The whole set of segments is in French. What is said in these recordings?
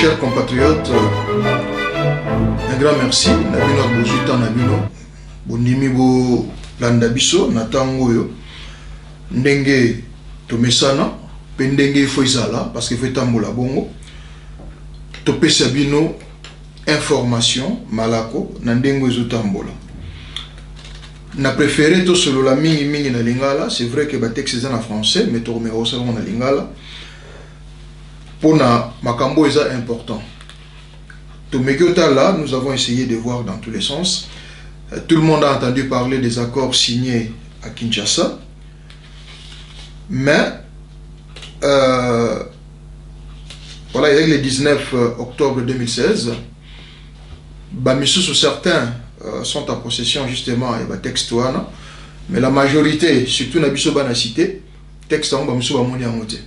chers compatriotes, un grand merci. Nabino Bozuta Nabino, Bonimi Bo Landabiso, Natangoyo, Ndenge Tomesana, Pendenge Foizala, parce que fait Tambola Bongo, Topé Sabino, information, Malako, Nandengo Zotambola. Na préféré tout solo la mingi na lingala, c'est vrai que le texte est en français, mais tout le salon na lingala. Pour na makambo est important. Tout là, nous avons essayé de voir dans tous les sens. Tout le monde a entendu parler des accords signés à Kinshasa, mais voilà, avec le 19 octobre 2016, certains sont en possession justement de texte, mais la majorité, surtout na biso bana cité, texte en bamiso ba moni amote.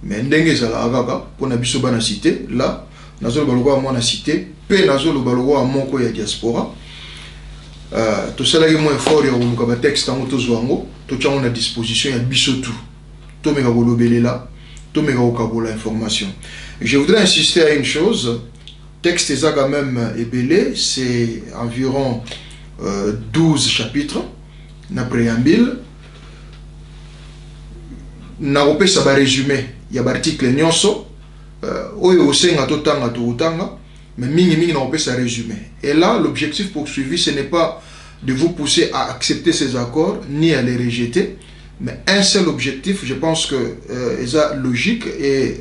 Mais ndenge za la agaga pour na biso bana cité, là nazo baloko mona cité, pe nazo baloko moko ya diaspora. Tout cela est moins fort ya uluka ba texte en to zwango, to tchango na disposition ya biso tout. To meka kolobelela, to meka kokabola information. Je voudrais insister à une chose. Texte est quand même ébélé, c'est environ 12 chapitres, na préambule. Na opé ça va résumer, il y a l'article nyonso, oyo osenga totanga to utanga, mais mingi na opé ça résumer. Et là, l'objectif poursuivi, ce n'est pas de vous pousser à accepter ces accords, ni à les rejeter, mais un seul objectif, je pense que c'est logique et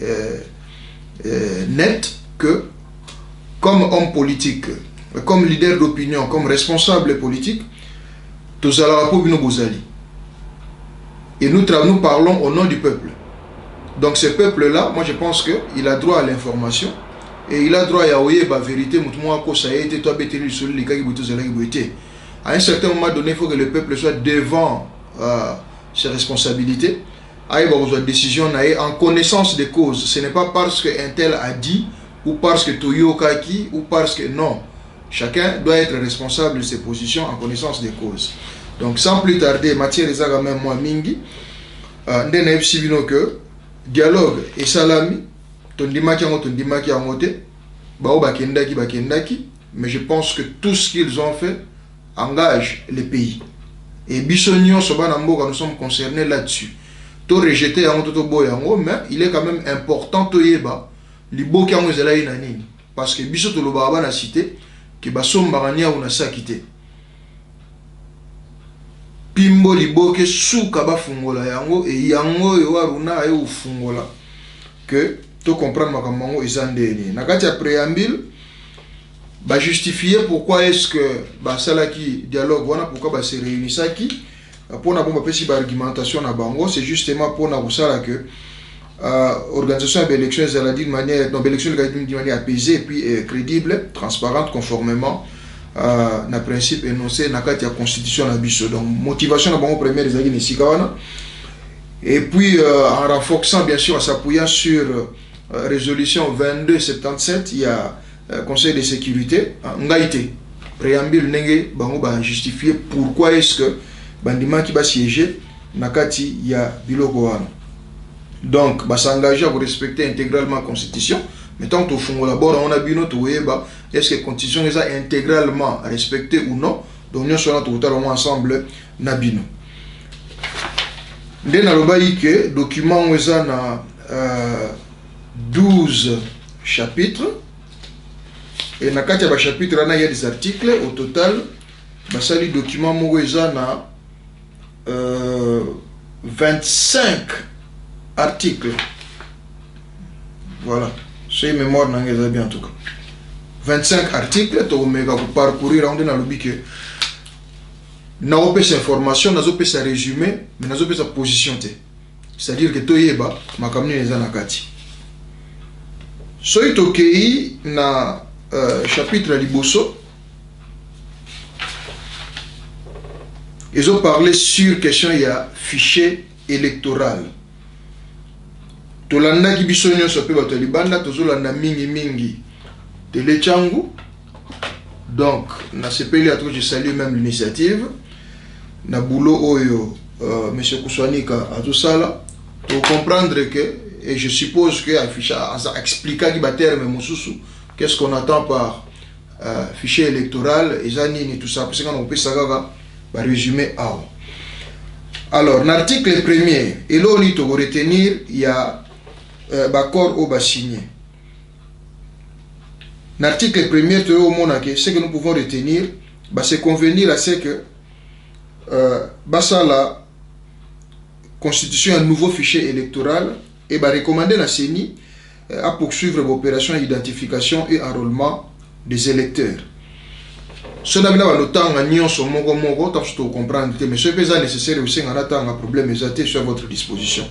net, que comme homme politique, comme leader d'opinion, comme responsable politique, tous allons pour nous bozali. Et nous parlons au nom du peuple. Donc ce peuple-là, moi je pense qu'il a droit à l'information et il a droit à la vérité. À un certain moment donné, il faut que le peuple soit devant ses responsabilités. Il y a une décision en connaissance des causes. Ce n'est pas parce qu'un tel a dit ou parce que Toyo Kaki, ou parce que non. Chacun doit être responsable de ses positions en connaissance des causes. Donc sans plus tarder, Mathieu Rezaga même moi mingi, ndene sibino que dialogue et salami, tondimaki angote, bao bakendaki, mais je pense que tout ce qu'ils ont fait engage les pays. Et Bissonio Sobanamboka, nous sommes concernés là-dessus. To rejeter yango to boyango, mais il est quand même important to yeba. Parce que biso to lobaba na cité que basombarania ou na sakité pimbo liboke suka ba fungola yango et yango yo waruna e ufungola que to comprendre makamango ezandeni na kati ya préambule ba justifier pourquoi est-ce que ba salaki dialogue wana pourquoi ba se réunisaki pour na bomba pesi ba argumentation na bango c'est justement pour na busala que organisation d'élections d'une manière apaisée et puis crédible, transparente, conformément à un principe énoncé dans la constitution de Bisso. Donc, motivation de la première des et puis en renforçant, bien sûr, en s'appuyant sur résolution 2277, il y a Conseil de sécurité, Ngaïté, préambule, justifier pourquoi est-ce que Bandima qui va siéger, Nakati, il y a Bilogoano. Donc, bah, s'engager à vous respecter intégralement la Constitution. Mais tant que vous d'abord, on a vu notre est-ce que la Constitution est intégralement respectée ou non? Donc, nous sommes totalement ensemble. Nabino. Nous avons que le document a 12 chapitres. Et dans le chapitre, il y a des articles. Au total, le document a 25 articles. Voilà. C'est mémoire n'engage bien en tout cas. 25 articles, tu vas parcourir on dans le but que n'a pas cette information, n'a pas ce résumé, mais n'a pas sa position. C'est-à-dire que tu es bas, ma camine est en akati. Soy tokei na chapitre liboso. Ils ont parlé sur question il y a fichier électoral. Tolanda ki biso nyonso pe bato libanda tozolanda mingi telechangu. Donc na sepeli à je salue même l'initiative na boulot oyo monsieur Kouswanika a tout ça là pour comprendre que et je suppose que expliquer qu'est-ce qu'on attend par fichier électoral et tout ça, parce qu'on peut savoir résumer. Alors, l'article 1er, et là, on peut retenir, il y a l'accord au bas signé. L'article 1er, ce que nous pouvons retenir, c'est convenir à ce que la constitution un nouveau fichier électoral et recommander la CENI à poursuivre l'opération d'identification et enrôlement des électeurs. Ce n'est pas le temps à nous comprendre, mais ce n'est pas nécessaire aussi un problème sur votre disposition.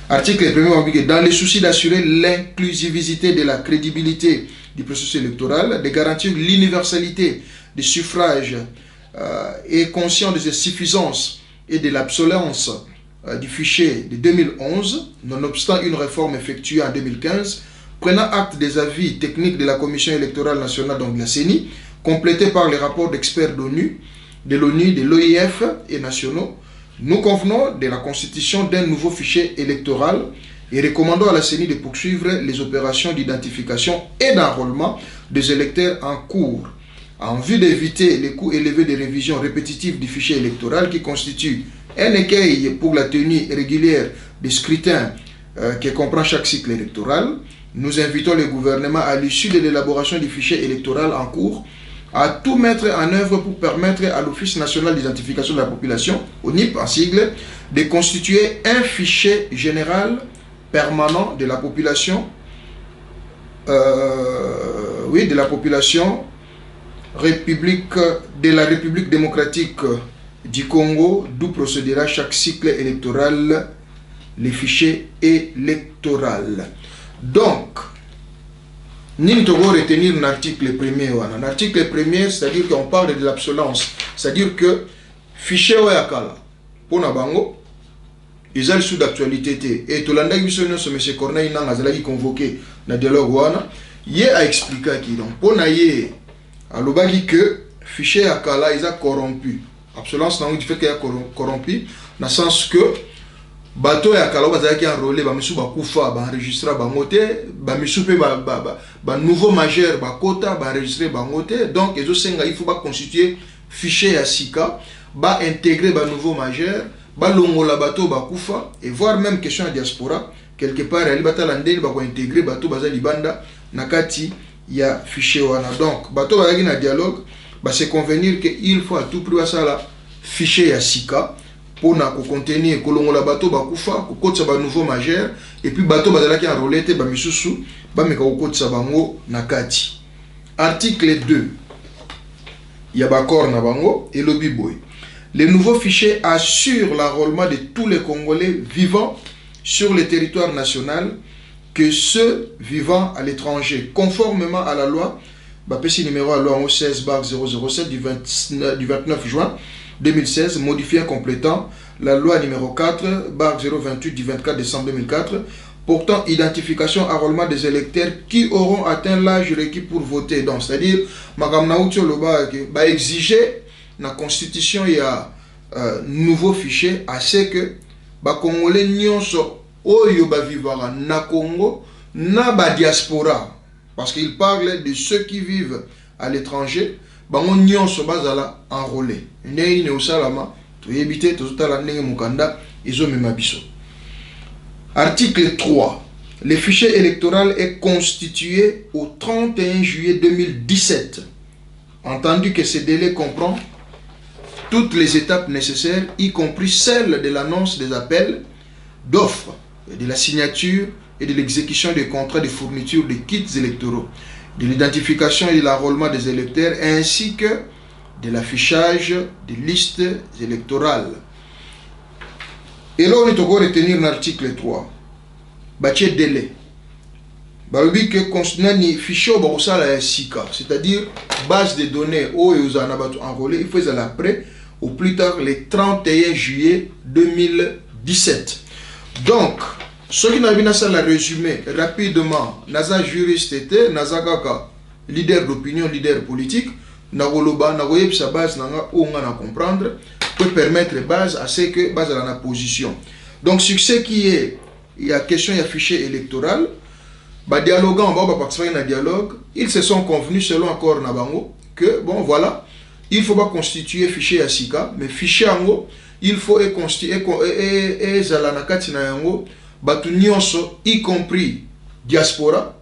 Article 1er, dans le souci d'assurer l'inclusivité de la crédibilité du processus électoral, de garantir l'universalité des suffrages et conscient des insuffisances et de l'obsolescence du fichier de 2011, nonobstant une réforme effectuée en 2015, prenant acte des avis techniques de la Commission électorale nationale, donc de la CENI, complétés par les rapports d'experts d'ONU, de l'ONU, de l'OIF et nationaux, nous convenons de la constitution d'un nouveau fichier électoral et recommandons à la CENI de poursuivre les opérations d'identification et d'enrôlement des électeurs en cours, en vue d'éviter les coûts élevés de révision répétitive du fichier électoral qui constitue un écueil pour la tenue régulière des scrutins qui comprend chaque cycle électoral. Nous invitons le gouvernement à l'issue de l'élaboration du fichier électoral en cours à tout mettre en œuvre pour permettre à l'Office national d'identification de la population, ONIP en sigle, de constituer un fichier général permanent de la population, de la population de la République démocratique du Congo, d'où procédera chaque cycle électoral les fichiers électoraux. Donc, nous devons retenir l'article 1er. L'article 1er, c'est-à-dire qu'on parle de l'obsolescence. C'est-à-dire que fichier Oyakala, pour Nabango, ils ont sous d'actualité. Et tout le monde M. Corneille n'a convoqué dans le dialogue. Il a expliqué qui donc, pour naïe, à l'obagi que fichier Akala, ils ont corrompu. Obsolescence, n'a pas fait qu'il a corrompu, dans le sens que bateau ya kala bazaki enrôlé ba misu ba kufa ba enregistrer ba moté ba misu pe ba nouveau majeur ba kota ba enregistrer ba moté, donc ezo senga il faut ba constituer fichier ya sika ba intégrer ba nouveau majeur ba longola bateau ba kufa et voir même question ya diaspora quelque part ali batala ndeli ba ko intégrer bateau bazali banda nakati ya fichier wana. Donc bateau bazaki na dialogue ba se convenir que il faut à tout prix ça la fichier ya sika pour contenir kolongola bateau bakufa kokotsa ba nouveau majeur et puis bateau bazalaki enrôlé te ba misusu ba meka kokotsa bango nakati. Article 2 ya bakor na bango et lobi boy. Les nouveaux fichiers assurent l'enrôlement de tous les Congolais vivant sur le territoire national que ceux vivant à l'étranger, conformément à la loi BAPC numéro à loi 16/007 du 29 juin 2016, modifiant complétant la loi numéro 4/028 du 24 décembre 2004, portant identification enrôlement des électeurs qui auront atteint l'âge requis pour voter. Donc, c'est-à-dire, Madame Naoutio Loba va exiger la constitution il y a nouveau fichier à ce que les Congolais nyonso oyo ba vivara na Congo na ba diaspora, parce qu'il parle de ceux qui vivent à l'étranger. Bango nyonso bazala enrôlé. Ndenge ne usalama to yebite to tala ndenge mukanda izo memabiso. Article 3. Le fichier électoral est constitué au 31 juillet 2017. Entendu que ce délai comprend toutes les étapes nécessaires, y compris celle de l'annonce des appels d'offres, de la signature et de l'exécution des contrats de fourniture de kits électoraux, de l'identification et de l'enrôlement des électeurs, ainsi que de l'affichage des listes électorales. Et là, on est encore retenir l'article 3. Bâtir délai. Balobi que constitue ni fichier c'est-à-dire base de données où ils ont enrôlé, il faut les après au plus tard le 31 juillet 2017. Donc, ce qui n'a pas ça résumé rapidement, naza juriste était, naza kaka leader d'opinion, leader politique, nagoloba nagoyeb sa base nanga ou on a comprendre peut permettre base à ce que base à la position. Donc sur ce qui est il y a question, il y a fichier électoral. Dialoguant, participer à un dialogue, ils se sont convenus selon accord Nabango que, bon, voilà, il ne faut pas constituer fichier Asika, mais fichier Ango, il faut constituer et Zalanakati na yango, batu nyonso, y compris diaspora,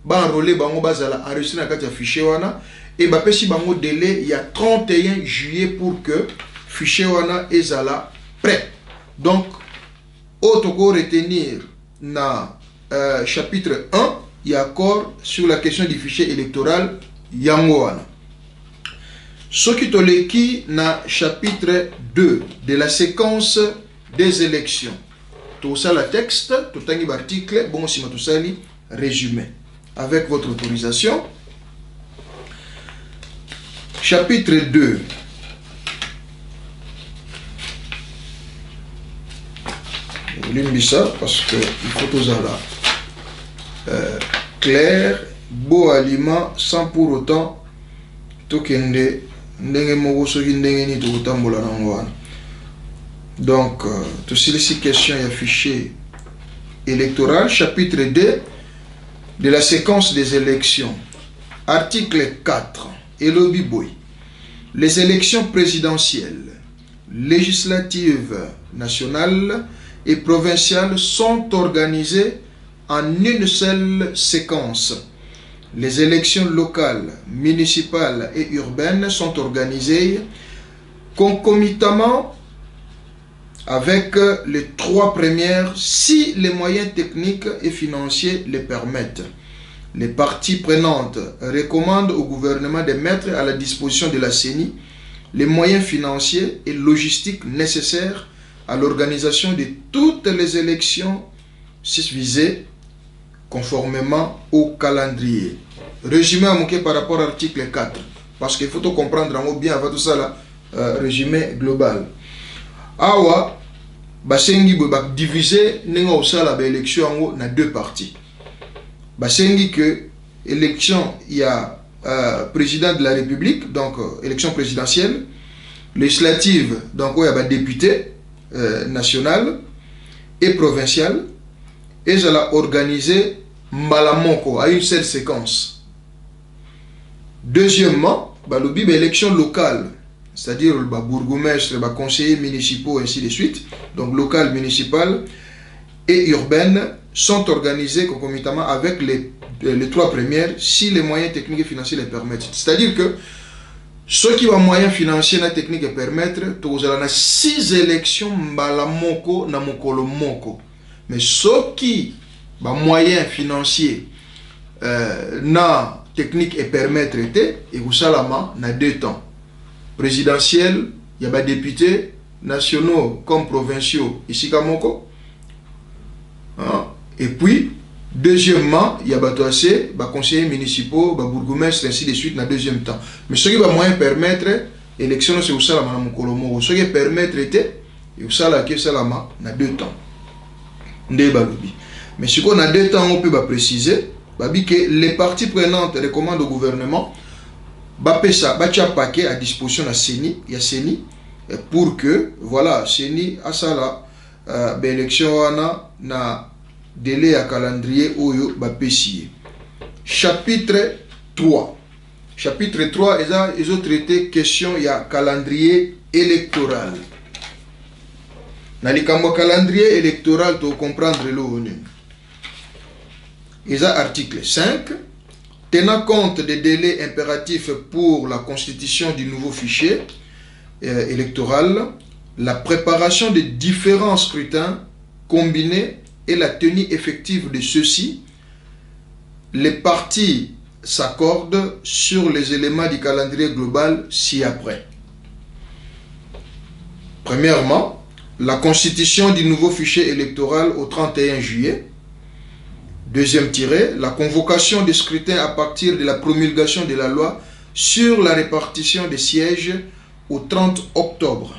enrôler bango bazala enregistré na kati ya fichier wana, et pesi bango délai, il y a 31 juillet pour que fichier wana ezala prêt. Donc, autre qu'on retenir na chapitre 1, il y a accord sur la question du fichier électoral Yangoana. Ce qui toleki na chapitre 2 de la séquence des élections. Tout ça, le texte, tout un article, bon, si tout ça, résumé. Avec votre autorisation. Chapitre 2. Je vais ça parce qu'il faut tout ça là. Clair, beau aliment, sans pour autant tokende ndenge moko soki ndenge ni tokotambola nango wana. Donc tout ceci question et fichier électoral, chapitre 2 de la séquence des élections. Article 4. Elobi Boy. Les élections présidentielles, législatives, nationales et provinciales sont organisées en une seule séquence. Les élections locales, municipales et urbaines sont organisées concomitamment avec les 3 premières si les moyens techniques et financiers les permettent. Les parties prenantes recommandent au gouvernement de mettre à la disposition de la CENI les moyens financiers et logistiques nécessaires à l'organisation de toutes les élections visées conformément au calendrier. Résumé à manquer par rapport à l'article 4. Parce qu'il faut tout comprendre bien avant tout ça là, résumé global. Awa, basengi ba diviser nenga osala ba élection na 2 parties. Basengi que élection il y a président de la République, donc élection présidentielle, législative, donc il y a député national et provincial. Et je l'ai organisé Malamoko à une seule séquence. Deuxièmement, l'élection locale, c'est-à-dire le bourgmestre, les conseillers municipaux, ainsi de suite, donc local, municipal et urbaine, sont organisées concomitamment avec les 3 premières si les moyens techniques et financiers les permettent. C'est-à-dire que ceux qui ont moyens financiers et techniques et permettre, vous avez 6 élections Malamoko na mokolo moko. Mais ceux qui ont moyens financiers na technique et permettre et vous salama na 2 temps. Présidentiel, il y a des députés nationaux comme provinciaux ici Kamoko. Et puis, deuxièmement, il y a des conseillers municipaux, des bourgmestres, ainsi de suite, dans le 2e temps. Mais ceux qui ont moyen permettre, l'élection, c'est aussi la Mokolomo. Ceux qui permettre, et aussi la 2 temps. Mais ce qu'on a 2 temps, on peut préciser que les parties prenantes recommandent au gouvernement un paquet à disposition de la CENI, il y a CENI, pour que, voilà, CENI a ça là, l'élection na délai à calendrier oyo bapesier. Chapitre 3. Chapitre 3, ils ont traité question, il y a calendrier électoral. Dans le calendrier électoral, tu comprendre l'ONU. Il y a article 5. Tenant compte des délais impératifs pour la constitution du nouveau fichier électoral, la préparation des différents scrutins combinés et la tenue effective de ceux-ci, les parties s'accordent sur les éléments du calendrier global ci-après. Premièrement, la constitution du nouveau fichier électoral au 31 juillet. Deuxième tiré, la convocation des scrutins à partir de la promulgation de la loi sur la répartition des sièges au 30 octobre.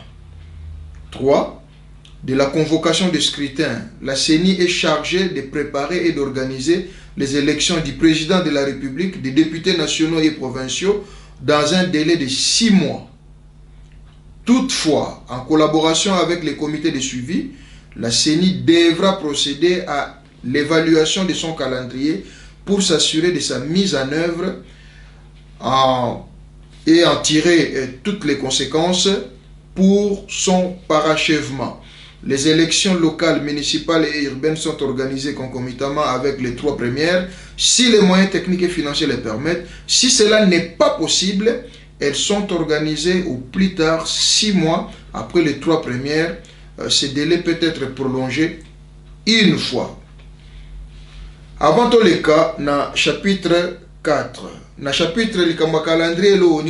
3. De la convocation des scrutins, la CENI est chargée de préparer et d'organiser les élections du président de la République, des députés nationaux et provinciaux dans un délai de 6 mois. Toutefois, en collaboration avec les comités de suivi, la CENI devra procéder à l'évaluation de son calendrier pour s'assurer de sa mise en œuvre et en tirer toutes les conséquences pour son parachèvement. Les élections locales, municipales et urbaines sont organisées concomitamment avec les 3 premières, si les moyens techniques et financiers les permettent. Si cela n'est pas possible, elles sont organisées au plus tard 6 mois après les 3 premières. Ce délai peut être prolongé une fois. Avant tous les cas, dans chapitre 4, dans le chapitre du calendrier, nous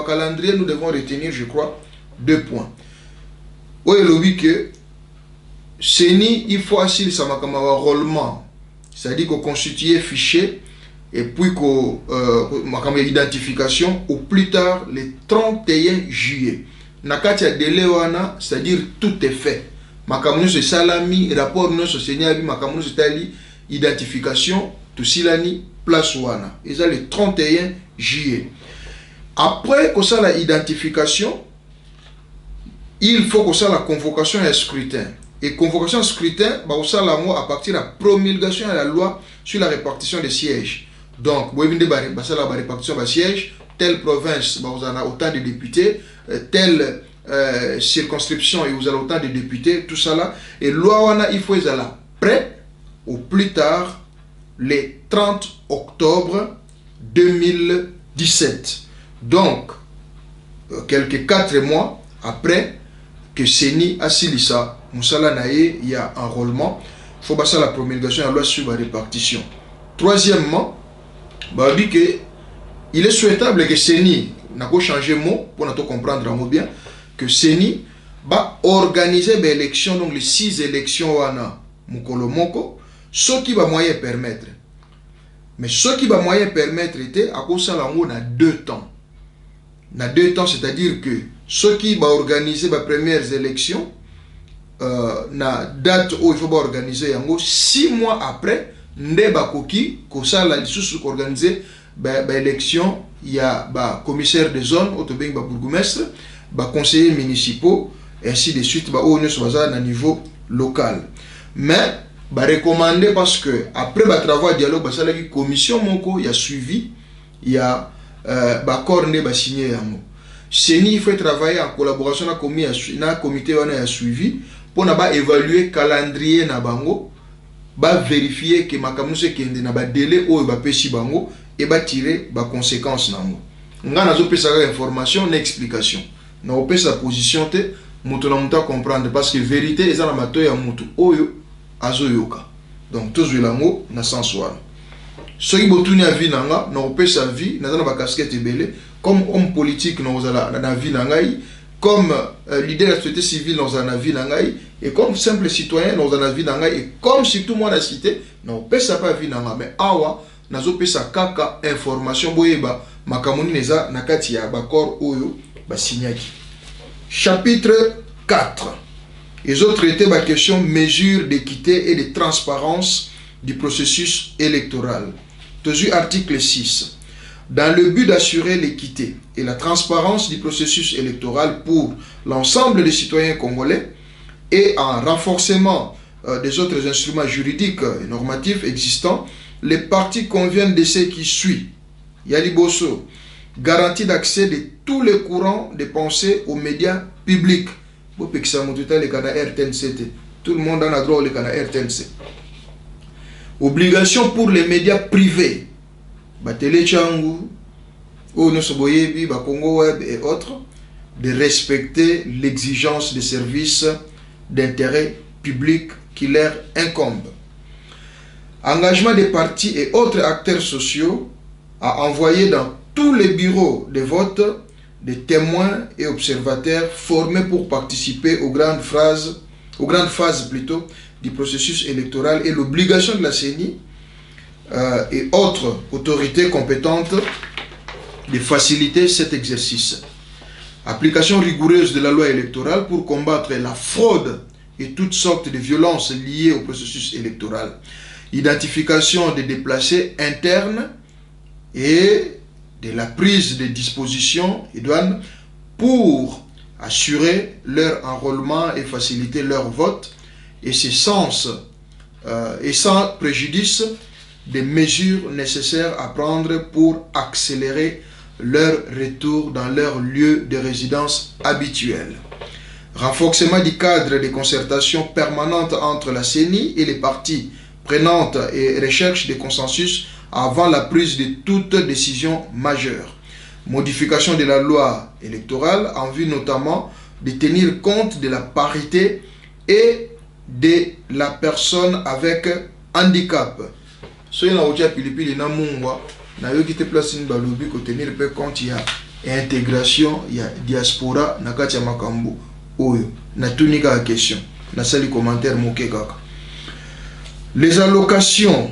calendrier, nous devons retenir, je crois, 2 points. Oui, le que CENI, il faut assurer ça enrôlement, c'est-à-dire qu'on constitue fichier et puis qu'on identification au plus tard le 31 juillet. Nakatia délai wana, c'est-à-dire tout est fait. Makamuno se salami rapport non so CENI abi makamuno se tali identification tout silani place wana. Et ça le 31 juillet. Après que ça la identification, il faut que ça la convocation et scrutin. Et convocation et scrutin, bah ça la à partir de la promulgation de la loi sur la répartition des sièges. Donc, vous avez ça la répartition des sièges, telle province, bah vous en avez autant de députés, telle circonscription et vous avez autant de députés, tout ça là. Et loi il faut être là prêt au plus tard le 30 octobre 2017. Donc, quelques 4 mois après que CENI a silisa, Moussala Naye, il y a enrôlement. Il faut passer la promulgation de la loi sur la répartition. Troisièmement, il est souhaitable que CENI n'a pas changé de mot pour nous comprendre bien que CENI va organiser des élections, donc les 6 élections wana Mukolomoko, ce qui va moyen permettre. Mais ce qui va moyen permettre était à cause de ça, on a 2 temps. On a 2 temps, c'est-à-dire que ceux qui vont organiser les premières élections, na date où il faut organiser 6 mois après, ndeba koki ko ça la sous organiser élection, il y a commissaire de zone, autobeng bourgmestre, conseillers municipaux et ainsi de suite au niveau local. Mais recommandé parce que après travail dialogue ça la commission moko il y a suivi, il y a accord ne signé yango. CENI il faut travailler en collaboration avec le comité de suivi pour évaluer calendrier na bango, vérifier que makamuse kende na délai ou pesi bango et tirer conséquences nango. Nga nazo pesa information na explication. Na opesa position te mutu na mutu comprendre parce que vérité eza na mato ya mutu oyo azoyoka. Donc tous lango na sens wana. Soki botuni a vie nanga na opesa vie na ba casquette ebele comme homme politique na vie nangai, comme leader de la société civile dans la vie nangai et comme simple citoyen dans la vie nangai et comme si tout le monde a cité na opesa pas vie nanga mais awa nazo pesa kaka information boyeba makamoni neza nakati ya bakor oyo basignaki. Chapitre 4. Ils ont traité la question mesures d'équité et de transparence du processus électoral. Toujours article 6. Dans le but d'assurer l'équité et la transparence du processus électoral pour l'ensemble des citoyens congolais et en renforcement des autres instruments juridiques et normatifs existants, les partis conviennent de ce qui suit. Yaliboso, garantie d'accès de tous les courants de pensée aux médias publics. Tout le monde en a droit au RTNC. Obligation pour les médias privés, Télé Changu, Congo Web et autres, de respecter l'exigence des services d'intérêt public qui leur incombe. Engagement des partis et autres acteurs sociaux à envoyer dans tous les bureaux de vote des témoins et observateurs formés pour participer aux grandes phases du processus électoral et l'obligation de la CENI et autres autorités compétentes de faciliter cet exercice. Application rigoureuse de la loi électorale pour combattre la fraude et toutes sortes de violences liées au processus électoral. Identification des déplacés internes et de la prise de dispositions idoines pour assurer leur enrôlement et faciliter leur vote, et c'est sans préjudice des mesures nécessaires à prendre pour accélérer leur retour dans leur lieu de résidence habituel. Renforcement du cadre de concertation permanente entre la CENI et les parties prenantes et recherche de consensus avant la prise de toute décision majeure. Modification de la loi électorale en vue notamment de tenir compte de la parité et de la personne avec handicap. Soyez na otia pilipili na mungwa na yo kite place ni balobi ko tenir pe compte ya intégration ya diaspora na kati ya makambo oyo na tunika la question na sali commentaire moke kaka. Les allocations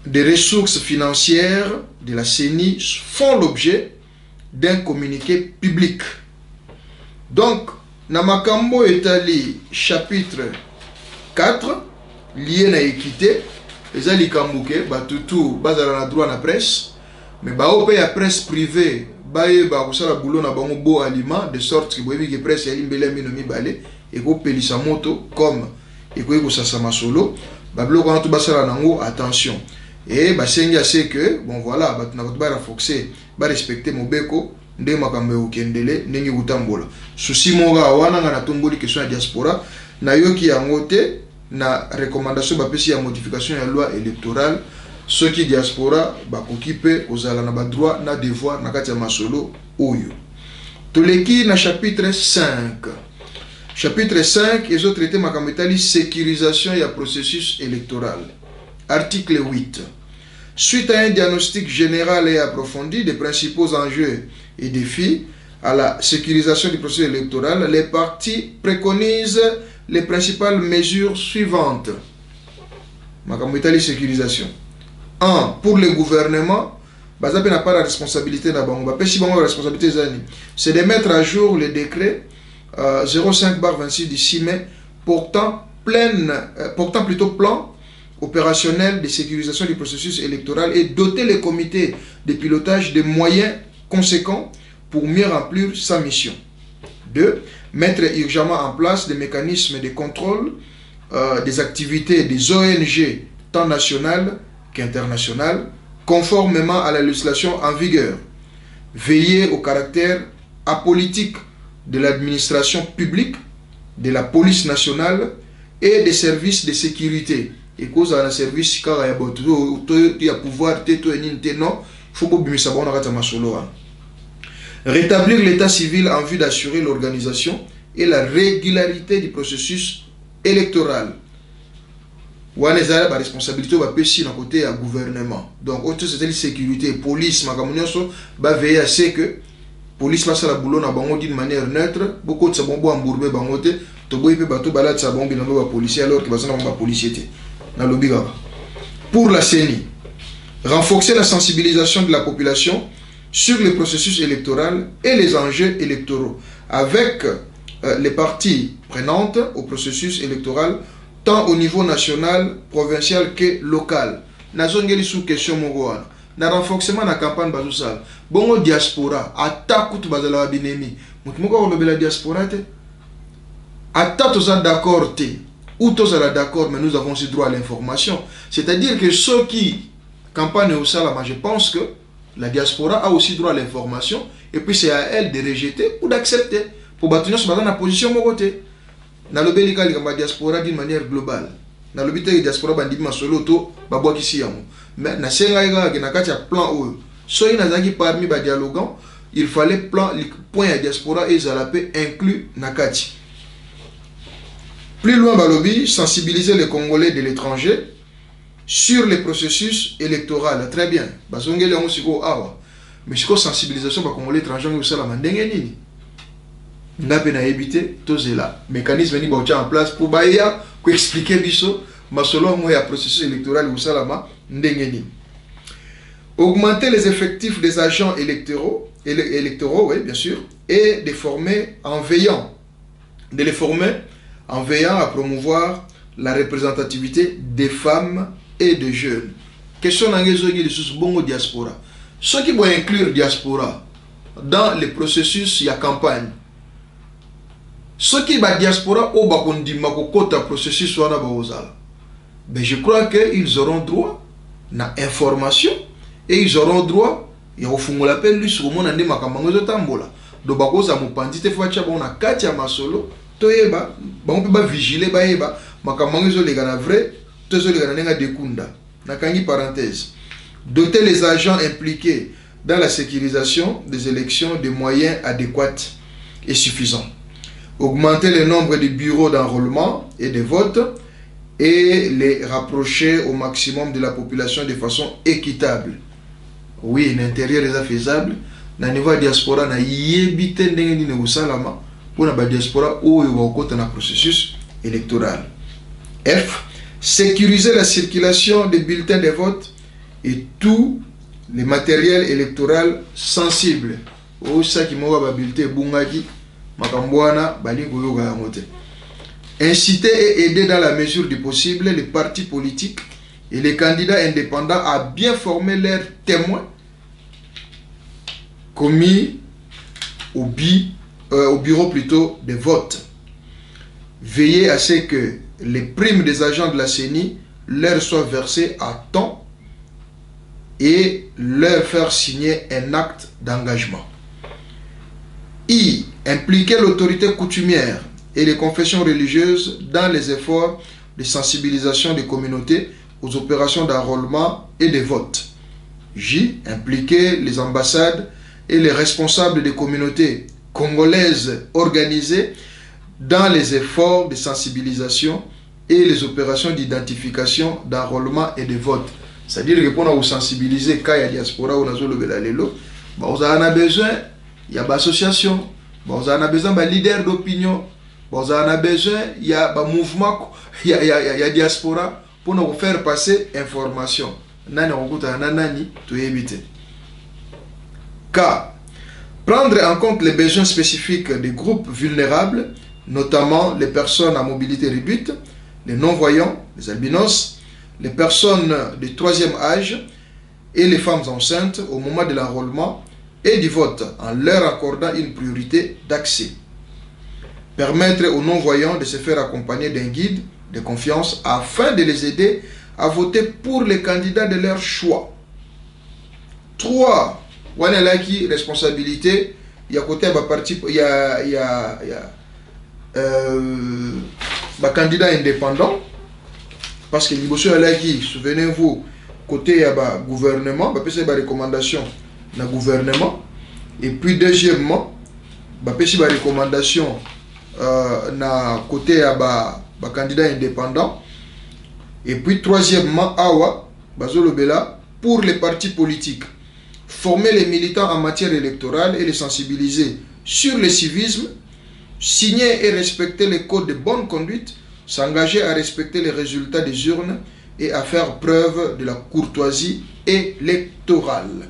des ressources financières de la CENI font l'objet d'un communiqué public. Donc na makambo etali chapitre 4 lié na équité ezali kambuke batutu bazala na droit na presse mais ba ope ya presse privée baye ba kusala boulot na bango bo aliment de sorte que boyebi que presse ya limbele mino mibale et ko pelisa moto comme et ko sasa masolo ba bloko na to basala nango attention et ba sengi assez que bon voilà batu na ba renforcer ba respecter mobeko nde makambo okendele ndenge utambola souci monga wana na tomboli question ya diaspora na yoki yango te na recommandation bapesi ya modification ya loi électorale ceux qui diaspora bakoki pe kozala na ba droit na devoir na kati ya masolo oyo toleki na chapitre 5. Chapitre 5 ezo traiter makambo etali sécurisation ya processus électoral. Article 8. Suite à un diagnostic général et approfondi des principaux enjeux et défis à la sécurisation du processus électoral, les partis préconisent les principales mesures suivantes. Makambo etali sécurisation. 1. Pour le gouvernement, Bazape n'a pas la responsabilité na bango. Bapesi bango la responsabilité zani. C'est de mettre à jour le décret 05/26 du 6 mai portant plutôt plan opérationnel de sécurisation du processus électoral et doter les comités de pilotage de moyens conséquents pour mieux remplir sa mission. 2. Mettre urgemment en place des mécanismes de contrôle des activités des ONG tant nationales qu'internationales, conformément à la législation en vigueur. Veiller au caractère apolitique de l'administration publique, de la police nationale et des services de sécurité. Et cause à un service car il y a pouvoir non, faut pas rétablir l'état civil en vue d'assurer l'organisation et la régularité du processus électoral. Wanezala ba responsabilité ba pesi na côté ya gouvernement. Donc autre c'est la sécurité, police makamunyoso ba veiller à ce que police passe la boulot na bango d'une manière neutre, beaucoup de sabon bo ambourbe bango te, to boy pe bato balat sabon bi na ba policier alors que bazana ba policier te. Na lobiga. Pour la CENI, renforcer la sensibilisation de la population sur le processus électoral et les enjeux électoraux avec les parties prenantes au processus électoral tant au niveau national, provincial que local. Nazongeli sous question mongoana. Na renforcement na campagne bazusal. Bongo diaspora ata kutu bazala binemi. Mutumoko olobela diaspora te. Ata toza d'accord te. Ou toza d'accord mais nous avons ce droit à l'information. C'est-à-dire que ceux qui campagne au salama, je pense que la diaspora a aussi droit à l'information et puis c'est à elle de rejeter ou d'accepter. Pour bâtir ce dans la position mon côté. Na lobeli kali kama diaspora d'une manière globale. Na lobite diaspora bandi masolo to babwa kisi yamo. Mais na senga iga na kati ya plan o. So ina zaki parmi ba dialogants, il fallait plan le point à diaspora et zalape inclus na kati. Plus loin balobi sensibiliser les Congolais de l'étranger sur les processus électoraux. Très bien. Bazongeli yango siko awa. Mais siko sensibilisation ba Congolais étrangers ngi usala mandenge nini? N'a évité tout cela. Mécanisme ni bon en place pour baïa pour expliquer biso ma selon moi un processus électoral ou salama ndengeni. Augmenter les effectifs des agents électoraux oui bien sûr et de les former en veillant à promouvoir la représentativité des femmes et des jeunes. Question n'angezogi de bongo diaspora. Ceux qui vont inclure diaspora dans les processus y a campagne Ceux qui ba diaspora au bakondima kokota processus wana baozala. Ben je crois qu'ils auront droit na information et ils auront droit ya ofungola pe lui sur mon ande makambango zotambola. Do bakoza mopandi te fa tia bona kati ya masolo toyeba ba on peut ba vigiler ba yeba makambango zo lega na vrai to zo lega na nenga dekunda. Na kangi parenthèse. Doter les agents impliqués dans la sécurisation des élections de moyens adéquats et suffisants. Augmenter le nombre de bureaux d'enrôlement et de vote et les rapprocher au maximum de la population de façon équitable. Oui, l'intérieur est faisable. Dans le niveau de la diaspora, il y a pour la diaspora où il y a un processus électoral. F. Sécuriser la circulation des bulletins de vote et tout le matériel électoral sensible. Ou ça qui m'a bulletin bungaki makambwana bali goyoga yamote. Inciter et aider dans la mesure du possible les partis politiques et les candidats indépendants à bien former leurs témoins commis au bureau plutôt de vote. Veiller à ce que les primes des agents de la CENI leur soient versées à temps et leur faire signer un acte d'engagement. I. Impliquer l'autorité coutumière et les confessions religieuses dans les efforts de sensibilisation des communautés aux opérations d'enrôlement et de vote. J. Impliquer les ambassades et les responsables des communautés congolaises organisées dans les efforts de sensibilisation et les opérations d'identification, d'enrôlement et de vote. C'est-à-dire que pour nous sensibiliser, quand il y a diaspora ou on a besoin, il y a des associations, on a besoin de leaders d'opinion, on a besoin, il y a un mouvement, il y a diaspora pour nous faire passer information. K. Prendre en compte les besoins spécifiques des groupes vulnérables, notamment les personnes à mobilité réduite, les non-voyants, les albinos, les personnes du troisième âge et les femmes enceintes au moment de l'enrôlement et du vote, en leur accordant une priorité d'accès. Permettre aux non-voyants de se faire accompagner d'un guide de confiance afin de les aider à voter pour les candidats de leur choix. 3. On a qui responsabilité, il y a côté parti, il y a candidat indépendant parce que monsieur Alaki, souvenez-vous, côté il y a gouvernement, il y a des recommandations dans le gouvernement, et puis deuxièmement, il y a des recommandations na côté il y a candidat indépendant, et puis troisièmement, awa bazolobela pour les partis politiques. Former les militants en matière électorale et les sensibiliser sur le civisme, signer et respecter les codes de bonne conduite, s'engager à respecter les résultats des urnes et à faire preuve de la courtoisie électorale.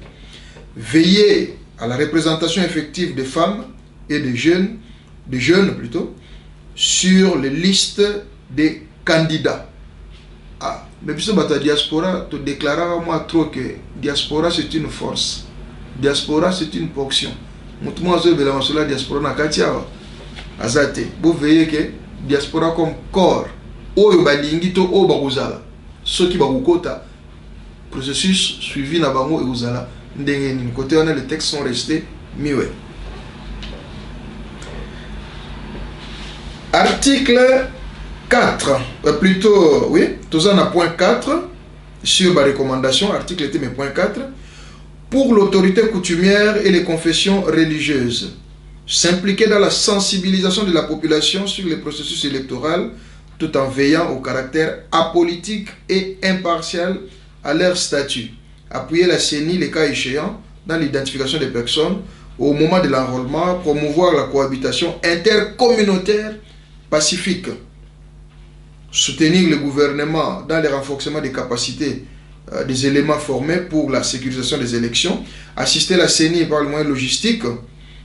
Veiller à la représentation effective des femmes et des jeunes plutôt, sur les listes des candidats. Ah, mais puisque la diaspora te déclara moi trop que diaspora c'est une force, diaspora c'est une fonction. Moi je vais la diaspora na katia azate. Vous voyez que diaspora comme corps, oyo balingi to o bakuzala. Ceux qui bakukota processus suivi na bango et uzala ndenge ni côté on a les textes sont restés mieux. Article 4, plutôt, oui, tout ça, on a point 4 sur ma recommandation, article était mes point 4, pour l'autorité coutumière et les confessions religieuses, s'impliquer dans la sensibilisation de la population sur les processus électoraux tout en veillant au caractère apolitique et impartial à leur statut, appuyer la CENI, les cas échéants, dans l'identification des personnes au moment de l'enrôlement, promouvoir la cohabitation intercommunautaire pacifique, soutenir le gouvernement dans le renforcement des capacités des éléments formés pour la sécurisation des élections, assister la CENI par le moyen logistique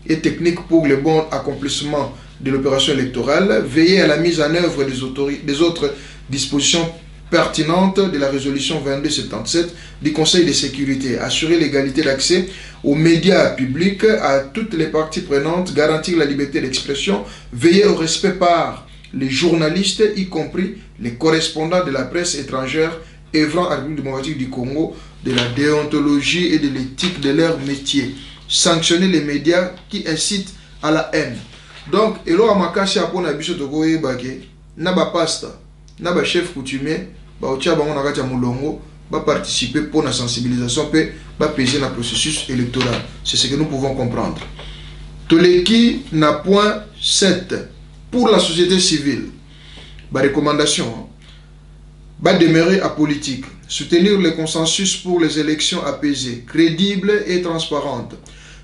et technique pour le bon accomplissement de l'opération électorale, veiller à la mise en œuvre des autres dispositions pertinente de la résolution 2277 du Conseil de sécurité, assurer l'égalité d'accès aux médias publics à toutes les parties prenantes, garantir la liberté d'expression, veiller au respect par les journalistes, y compris les correspondants de la presse étrangère œuvrant à la République démocratique du Congo, de la déontologie et de l'éthique de leur métier, sanctionner les médias qui incitent à la haine. Donc, elo amakasi apona biso tokoye bake na ba pasta na ba chef coutumier ba otia bango na kati ya mulongo ba participer pour la sensibilisation pe ba peser na processus électoral. C'est ce que nous pouvons comprendre. Toleki na point 7 pour la société civile. Ba recommandation ba demeurer apolitique, soutenir le consensus pour les élections apaisées, crédibles et transparentes,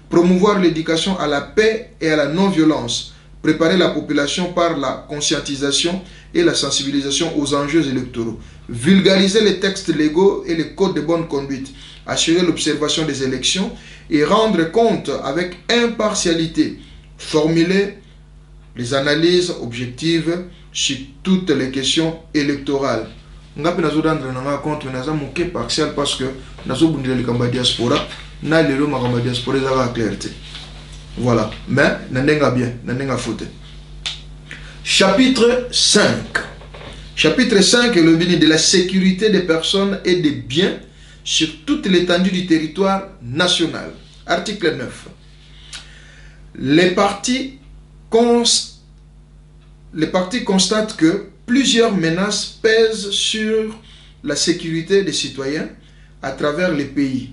promouvoir l'éducation à la paix et à la non-violence, préparer la population par la conscientisation et la sensibilisation aux enjeux électoraux, vulgariser les textes légaux et les codes de bonne conduite, assurer l'observation des élections et rendre compte avec impartialité, formuler les analyses objectives sur toutes les questions électorales. Ngapi nazo rendre nanga compte naza moke partial parce que nazo bundile likamba diaspora na lelo makamba diaspora za clarté. Voilà, mais nandenga bien, nandenga faute. Chapitre 5. Chapitre 5 est le béni de la sécurité des personnes et des biens sur toute l'étendue du territoire national. Article 9. Les partis constatent que plusieurs menaces pèsent sur la sécurité des citoyens à travers les pays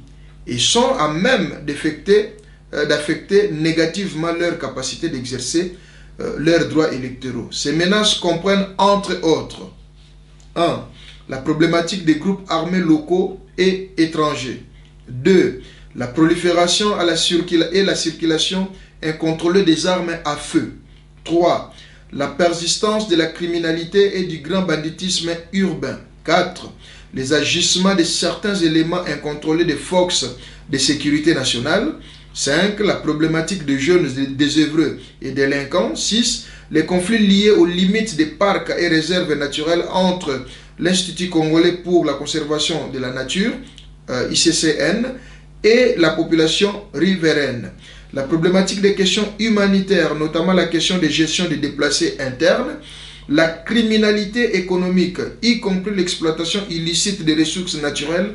et sont à même d'affecter négativement leur capacité d'exercer leurs droits électoraux. Ces menaces comprennent entre autres 1. La problématique des groupes armés locaux et étrangers. 2. La prolifération et la circulation incontrôlée des armes à feu. 3. La persistance de la criminalité et du grand banditisme urbain. 4. Les agissements de certains éléments incontrôlés des forces de sécurité nationale. 5. La problématique des jeunes désœuvreux et délinquants. 6. Les conflits liés aux limites des parcs et réserves naturelles entre l'Institut congolais pour la conservation de la nature, ICCN, et la population riveraine. La problématique des questions humanitaires, notamment la question de gestion des déplacés internes, la criminalité économique, y compris l'exploitation illicite des ressources naturelles,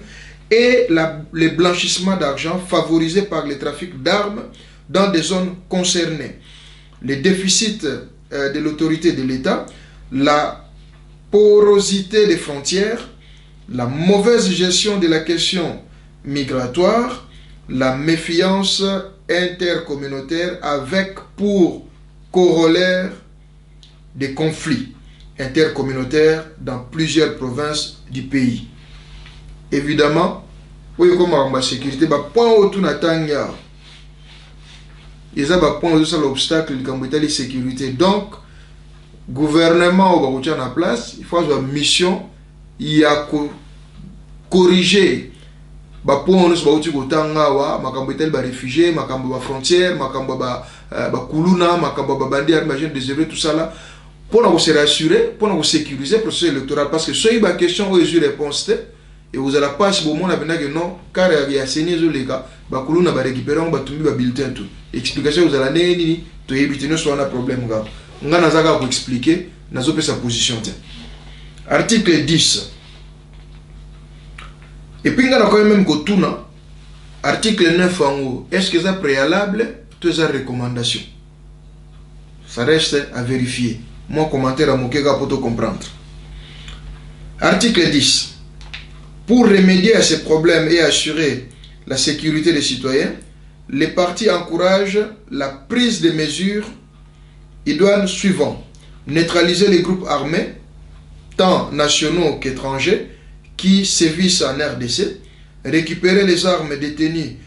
et le blanchissement d'argent favorisé par le trafic d'armes dans des zones concernées. Les déficits de l'autorité de l'État, la porosité des frontières, la mauvaise gestion de la question migratoire, la méfiance intercommunautaire avec pour corollaire des conflits intercommunautaires dans plusieurs provinces du pays. Évidemment, oui, comme la sécurité, bah point autour natanga, ils ont point autour l'obstacle de la sécurité. Donc, gouvernement au Baroutia en place, il faut avoir une mission, il y a corriger. Bah point on se bauti kotanga wa makambo ba réfugiés, makambo ba frontières, makambo ba kuluna, makambo ba bandi armagène désœuvré tout ça là. Pour nous se rassurer, pour nous sécuriser le processus électoral parce que si il y a une question où il réponse et vous allez pas si vous monde avec que non car il y a séné les gars ba kuluna ba récupérer ba tumbi ba bulletin tout explication vous allez nini to éviter soit un problème gars ngana zaka pour expliquer nazo pe sa position. Article 10. Et puis, il y a quand même article 9 en haut. Est-ce que c'est préalable? Toutes ces recommandations. Ça reste à vérifier. Mon commentaire à Mokega pour te comprendre. Article 10. Pour remédier à ces problèmes et assurer la sécurité des citoyens, les partis encouragent la prise de mesures idoines suivantes. Neutraliser les groupes armés, tant nationaux qu'étrangers, qui sévissent en RDC, récupérer les armes détenues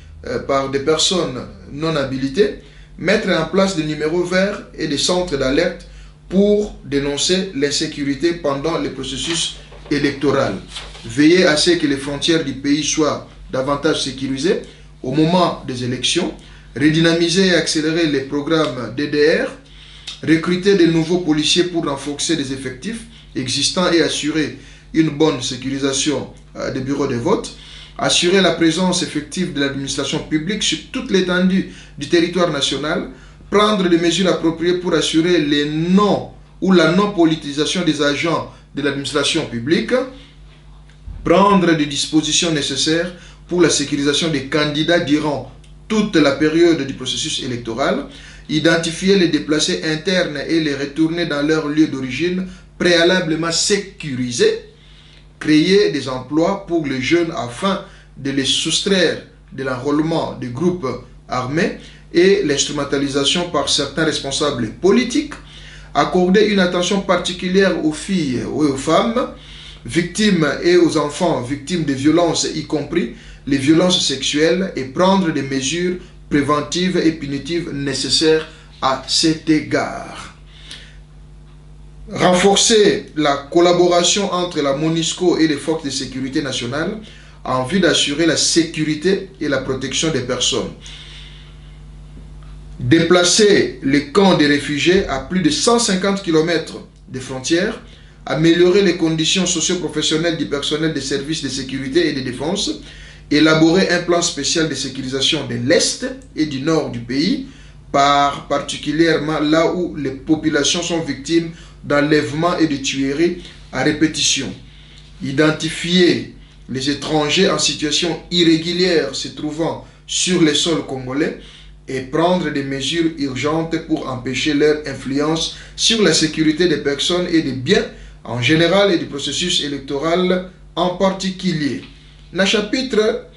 par des personnes non habilitées, mettre en place des numéros verts et des centres d'alerte pour dénoncer l'insécurité pendant le processus électoral. Veiller à ce que les frontières du pays soient davantage sécurisées au moment des élections, redynamiser et accélérer les programmes DDR, recruter de nouveaux policiers pour renforcer les effectifs existants et assurer une bonne sécurisation des bureaux de vote, assurer la présence effective de l'administration publique sur toute l'étendue du territoire national, prendre des mesures appropriées pour assurer les non ou la non-politisation des agents de l'administration publique, prendre des dispositions nécessaires pour la sécurisation des candidats durant toute la période du processus électoral, identifier les déplacés internes et les retourner dans leur lieu d'origine préalablement sécurisés, créer des emplois pour les jeunes afin de les soustraire de l'enrôlement des groupes armés et l'instrumentalisation par certains responsables politiques, accorder une attention particulière aux filles et aux femmes victimes et aux enfants victimes de violences, y compris les violences sexuelles, et prendre des mesures préventives et punitives nécessaires à cet égard. Renforcer la collaboration entre la MONUSCO et les forces de sécurité nationale en vue d'assurer la sécurité et la protection des personnes. Déplacer les camps des réfugiés à plus de 150 km des frontières, améliorer les conditions socio-professionnelles du personnel des services de sécurité et de défense, élaborer un plan spécial de sécurisation de l'Est et du Nord du pays, particulièrement là où les populations sont victimes d'enlèvements et de tueries à répétition. Identifier les étrangers en situation irrégulière se trouvant sur le sol congolais et prendre des mesures urgentes pour empêcher leur influence sur la sécurité des personnes et des biens en général et du processus électoral en particulier. Dans le chapitre,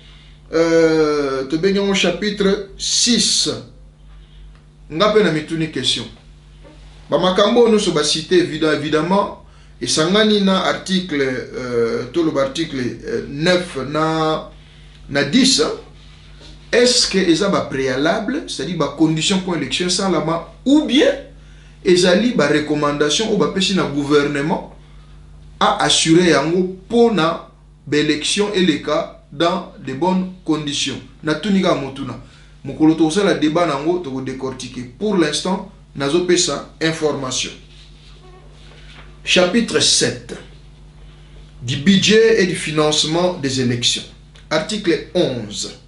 chapitre 6, nous avons une question. Bamakambo nous sommes cités évidemment, et sangani na article, tout l'article 9 na 10, est-ce que ils ont préalable, c'est-à-dire la condition pour l'élection sans la main, ou bien ils ont des recommandations ou le gouvernement à assurer yango pour l'élection et les cas dans de bonnes conditions. Na tunika motuna. Mokolo to la débat nango to décortiquer. Pour l'instant, nazo pesa information. Chapitre 7 du budget et du financement des élections. Article 11.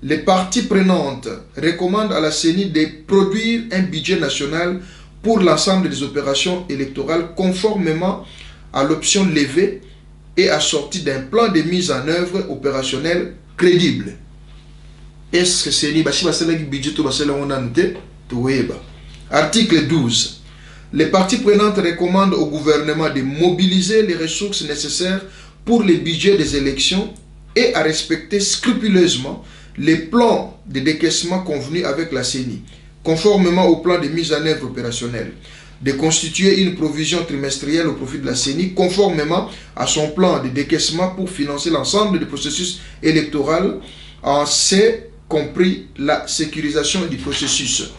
Les parties prenantes recommandent à la CENI de produire un budget national pour l'ensemble des opérations électorales conformément à l'option levée et assortie d'un plan de mise en œuvre opérationnel crédible. Est-ce que CENI va budget to Article 12. Les parties prenantes recommandent au gouvernement de mobiliser les ressources nécessaires pour le budget des élections et à respecter scrupuleusement les plans de décaissement convenus avec la CENI, conformément au plan de mise en œuvre opérationnelle, de constituer une provision trimestrielle au profit de la CENI, conformément à son plan de décaissement pour financer l'ensemble du processus électoral, en ce compris la sécurisation du processus,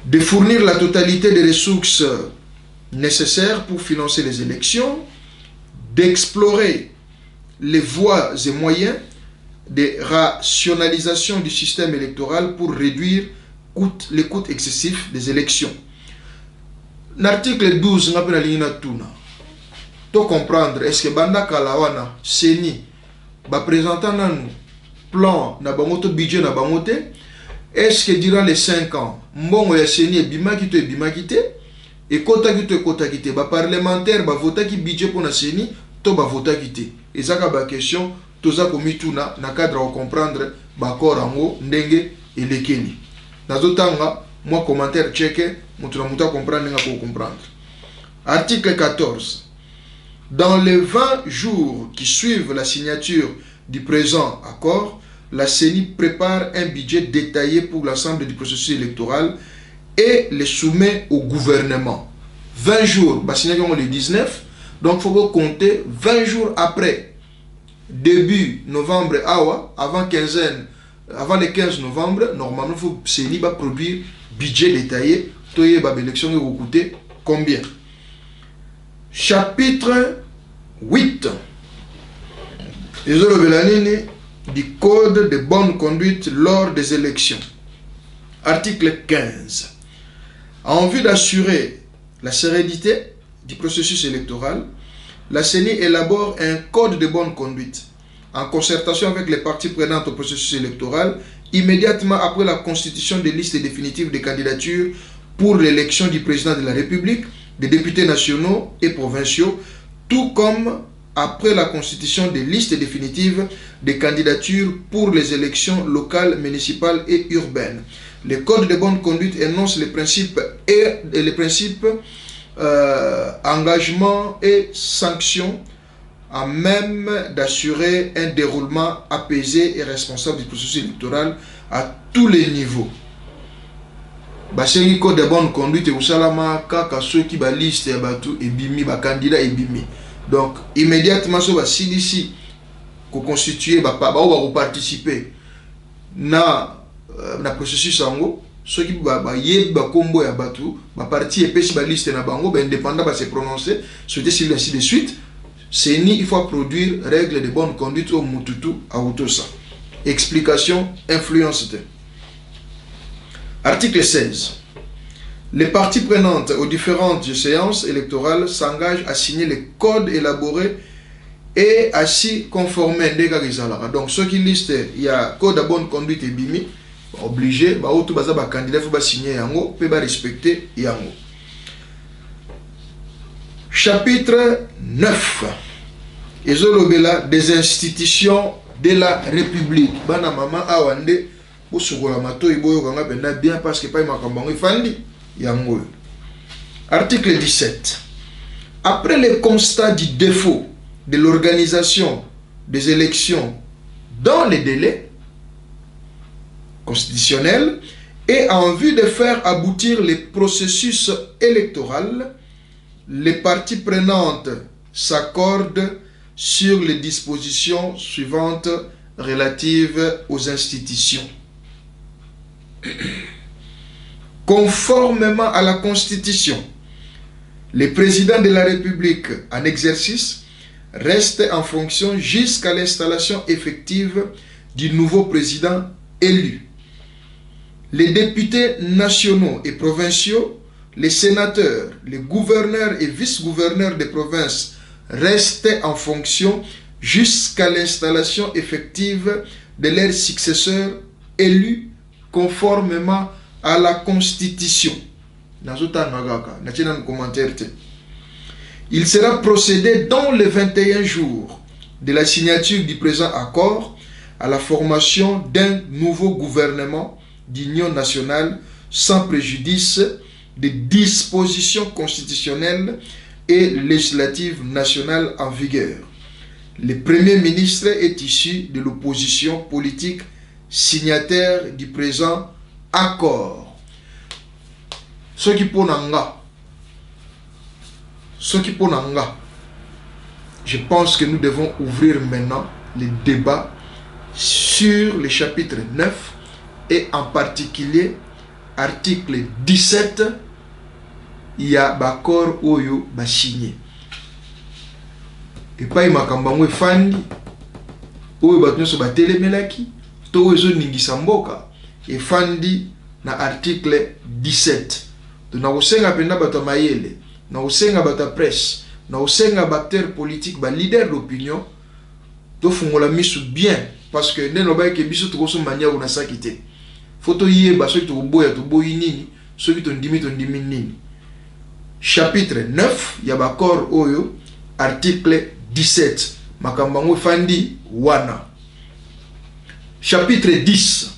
de fournir la totalité des ressources nécessaires pour financer les élections, d'explorer les voies et moyens de rationalisation du système électoral pour réduire les coûts excessifs des élections. L'article 12, pour comprendre, est-ce que Banda Kalawana, CENI, présentant un plan, un budget, est-ce que durant les 5 ans, mbongo ya CENI est bimakite, et kota kite, parlementaire, vota ki budget pour la CENI, to vota kite. Et ça, c'est question. Toza komituna na cadre à comprendre bakor ango ndenge elekeni. Nazotanga moi commentaire checké mutuna muta comprendre nga pour comprendre. Article 14. Dans les 20 jours qui suivent la signature du présent accord, la CENI prépare un budget détaillé pour l'ensemble du processus électoral et le soumet au gouvernement. 20 jours, signé le 19, donc il faut compter 20 jours après. Début novembre, avant le 15 novembre, normalement, il faut CENI produire budget détaillé. L'élection va coûter combien? Chapitre 8 du Code de bonne conduite lors des élections. Article 15. En vue d'assurer la sérénité du processus électoral, la CENI élabore un code de bonne conduite en concertation avec les parties prenantes au processus électoral immédiatement après la constitution des listes définitives de candidatures pour l'élection du président de la République, des députés nationaux et provinciaux, tout comme après la constitution des listes définitives des candidatures pour les élections locales, municipales et urbaines. Le code de bonne conduite énonce les principes engagement et sanctions à même d'assurer un déroulement apaisé et responsable du processus électoral à tous les niveaux. Le code de bonne conduite est kaka ceux qui ba liste ya batu ebimi ba candidat ebimi. Donc immédiatement so ba CDC ko constituer ba participer na processus sango ceux qui ba yeba kombo ya batu ba parti epesi ba liste na bango ba indépendant ba se prononcer sur ainsi de suite. CENI il faut produire règles de bonne conduite au mututu à autosa. Explication influence. Article 16. Les parties prenantes aux différentes séances électorales s'engagent à signer les codes élaborés et à s'y conformer. Donc, ceux qui listent, il y a code de bonne conduite et bimi, obligé, tout le candidat faut signer yango, peut respecter yango. Chapitre 9. Ezolobela des institutions de la République. Bana mama awande usukola mato iboyo kanga penda bien parce que pas makambango ifandi yango. Article 17. Après le constat du défaut de l'organisation des élections dans les délais constitutionnels et en vue de faire aboutir le processus électoral, les parties prenantes s'accordent sur les dispositions suivantes relatives aux institutions. Conformément à la Constitution, le président de la République en exercice reste en fonction jusqu'à l'installation effective du nouveau président élu. Les députés nationaux et provinciaux, les sénateurs, les gouverneurs et vice-gouverneurs des provinces restent en fonction jusqu'à l'installation effective de leurs successeurs élus conformément à la Constitution. Il sera procédé dans les 21 jours de la signature du présent accord à la formation d'un nouveau gouvernement d'union nationale sans préjudice des dispositions constitutionnelles et législatives nationales en vigueur. Le Premier ministre est issu de l'opposition politique signataire du présent accord. Ce qui je pense que nous devons ouvrir maintenant le débat sur le chapitre 9 et en particulier article 17. Il y a bakor oyo ba signé. Et pas makambango fandi oyo batunso ba telemelaki to oyo ningisa mboka e fandi na article 17. Na osenga penda bata mayele, na osenga bata presse, na osenga acteur politique ba leader d'opinion to fungola misu bien parce que neno ba ke biso to so mania una sakite. Photo yeba so to boya to boyi nini, so to ndimi nini. Chapitre 9, Yabakor Oyo, article 17, Makambango Fandi Wana. Chapitre 10.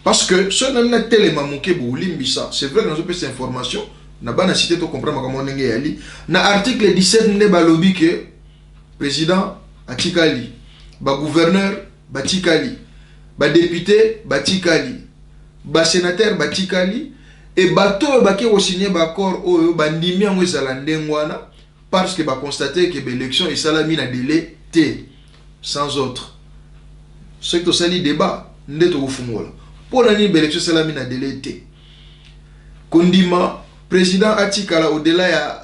Parce que ce n'est pas tellement manqué pour l'imbisa. C'est vrai que nous avons cette information. Nous avons cité pour comprendre comment on est allé. Dans l'article 17, nous avons lobby que président Atikali, gouverneur Batikali, député Batikali, sénateur Batikali. Et bateau baki au signé bakor oyo bandimi yango ezala ndengwana parce que ba constater que l'élection est salami na délai T sans autre. Ce que sali débat ndeto kufungola. Pour la ni élection salami na délai T. Kondima président atikala au-delà